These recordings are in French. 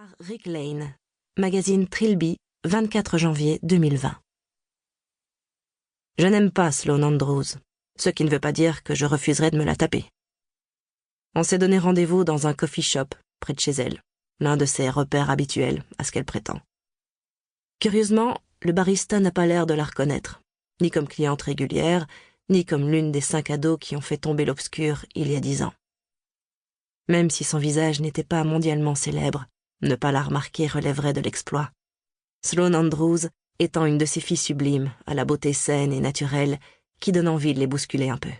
Par Rick Lane, magazine Trilby, 24 janvier 2020. Je n'aime pas Sloane Andrews, ce qui ne veut pas dire que je refuserais de me la taper. On s'est donné rendez-vous dans un coffee shop près de chez elle, l'un de ses repères habituels, à ce qu'elle prétend. Curieusement, le barista n'a pas l'air de la reconnaître, ni comme cliente régulière, ni comme l'une des 5 ados qui ont fait tomber l'obscur il y a 10 ans. Même si son visage n'était pas mondialement célèbre, ne pas la remarquer relèverait de l'exploit. Sloane Andrews étant une de ces filles sublimes, à la beauté saine et naturelle, qui donne envie de les bousculer un peu.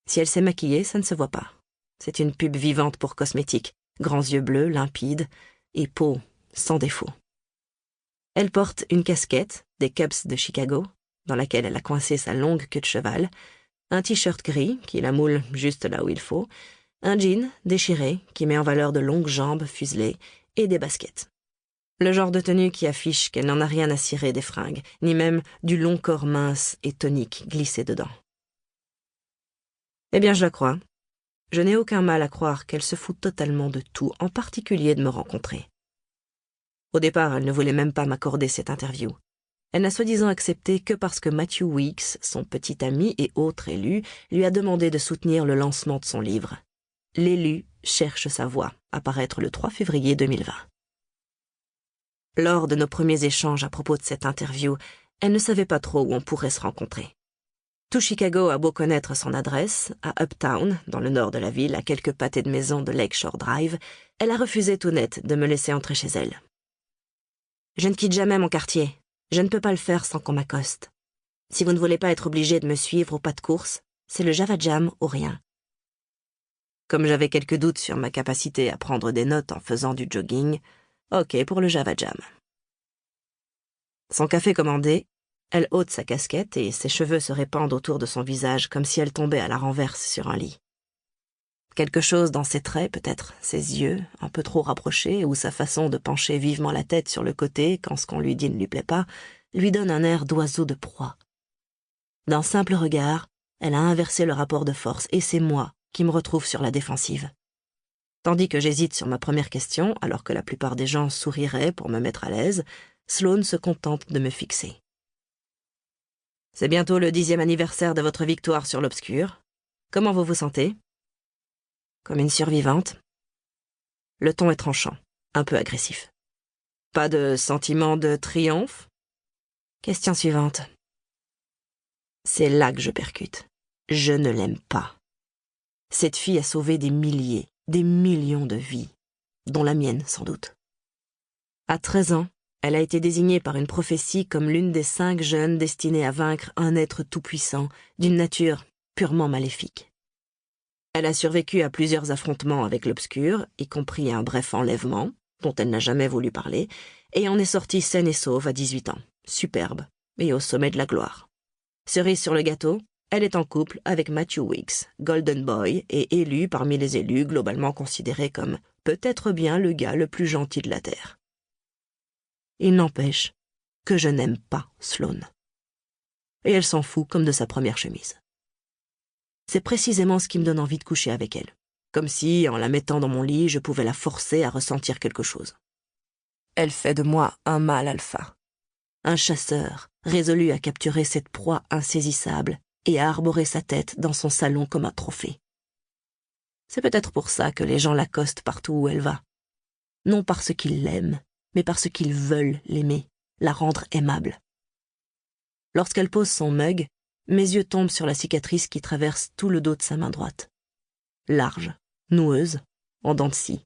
Si elle s'est maquillée, ça ne se voit pas. C'est une pub vivante pour cosmétiques, grands yeux bleus, limpides, et peau sans défaut. Elle porte une casquette, des Cubs de Chicago, dans laquelle elle a coincé sa longue queue de cheval, un t-shirt gris, qui la moule juste là où il faut, un jean déchiré qui met en valeur de longues jambes fuselées et des baskets. Le genre de tenue qui affiche qu'elle n'en a rien à cirer des fringues, ni même du long corps mince et tonique glissé dedans. Eh bien, je la crois. Je n'ai aucun mal à croire qu'elle se fout totalement de tout, en particulier de me rencontrer. Au départ, elle ne voulait même pas m'accorder cette interview. Elle n'a soi-disant accepté que parce que Matthew Weeks, son petit ami et autre élu, lui a demandé de soutenir le lancement de son livre. L'élu cherche sa voix, à paraître le 3 février 2020. Lors de nos premiers échanges à propos de cette interview, elle ne savait pas trop où on pourrait se rencontrer. Tout Chicago a beau connaître son adresse, à Uptown, dans le nord de la ville, à quelques pâtés de maison de Lakeshore Drive, elle a refusé tout net de me laisser entrer chez elle. « Je ne quitte jamais mon quartier. Je ne peux pas le faire sans qu'on m'accoste. Si vous ne voulez pas être obligé de me suivre au pas de course, c'est le Java Jam ou rien. » Comme j'avais quelques doutes sur ma capacité à prendre des notes en faisant du jogging, ok pour le Java Jam. Son café commandé, elle ôte sa casquette et ses cheveux se répandent autour de son visage comme si elle tombait à la renverse sur un lit. Quelque chose dans ses traits, peut-être ses yeux, un peu trop rapprochés, ou sa façon de pencher vivement la tête sur le côté quand ce qu'on lui dit ne lui plaît pas, lui donne un air d'oiseau de proie. D'un simple regard, elle a inversé le rapport de force et c'est moi qui me retrouve sur la défensive. Tandis que j'hésite sur ma première question, alors que la plupart des gens souriraient pour me mettre à l'aise, Sloane se contente de me fixer. « C'est bientôt le 10e anniversaire de votre victoire sur l'Obscur. Comment vous vous sentez ?»« Comme une survivante. » Le ton est tranchant, un peu agressif. « Pas de sentiment de triomphe ?» Question suivante. C'est là que je percute. Je ne l'aime pas. Cette fille a sauvé des milliers, des millions de vies, dont la mienne sans doute. À 13 ans, elle a été désignée par une prophétie comme l'une des 5 jeunes destinées à vaincre un être tout-puissant, d'une nature purement maléfique. Elle a survécu à plusieurs affrontements avec l'Obscur, y compris un bref enlèvement, dont elle n'a jamais voulu parler, et en est sortie saine et sauve à 18 ans, superbe, et au sommet de la gloire. Cerise sur le gâteau, elle est en couple avec Matthew Weeks, Golden Boy, et élu parmi les élus globalement considérés comme peut-être bien le gars le plus gentil de la Terre. Il n'empêche que je n'aime pas Sloane. Et elle s'en fout comme de sa première chemise. C'est précisément ce qui me donne envie de coucher avec elle, comme si, en la mettant dans mon lit, je pouvais la forcer à ressentir quelque chose. Elle fait de moi un mâle alpha, un chasseur résolu à capturer cette proie insaisissable et à arborer sa tête dans son salon comme un trophée. C'est peut-être pour ça que les gens l'accostent partout où elle va. Non parce qu'ils l'aiment, mais parce qu'ils veulent l'aimer, la rendre aimable. Lorsqu'elle pose son mug, mes yeux tombent sur la cicatrice qui traverse tout le dos de sa main droite. Large, noueuse, en dents de scie.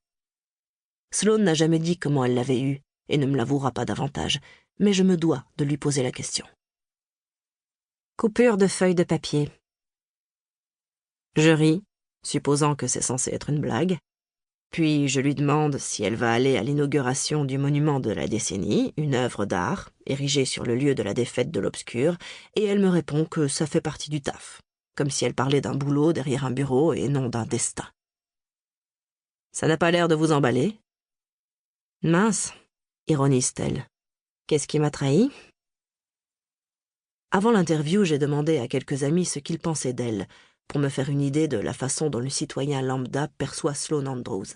Sloane n'a jamais dit comment elle l'avait eue, et ne me l'avouera pas davantage, mais je me dois de lui poser la question. Coupure de feuilles de papier. Je ris, supposant que c'est censé être une blague. Puis je lui demande si elle va aller à l'inauguration du monument de la décennie, une œuvre d'art, érigée sur le lieu de la défaite de l'Obscur, et elle me répond que ça fait partie du taf, comme si elle parlait d'un boulot derrière un bureau et non d'un destin. Ça n'a pas l'air de vous emballer? Mince, ironise-t-elle. Qu'est-ce qui m'a trahi? Avant l'interview, j'ai demandé à quelques amis ce qu'ils pensaient d'elle, pour me faire une idée de la façon dont le citoyen lambda perçoit Sloane Andrews.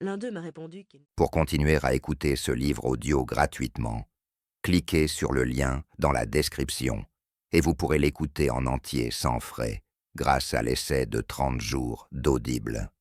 L'un d'eux m'a répondu qu'il... Pour continuer à écouter ce livre audio gratuitement, cliquez sur le lien dans la description et vous pourrez l'écouter en entier sans frais grâce à l'essai de 30 jours d'Audible.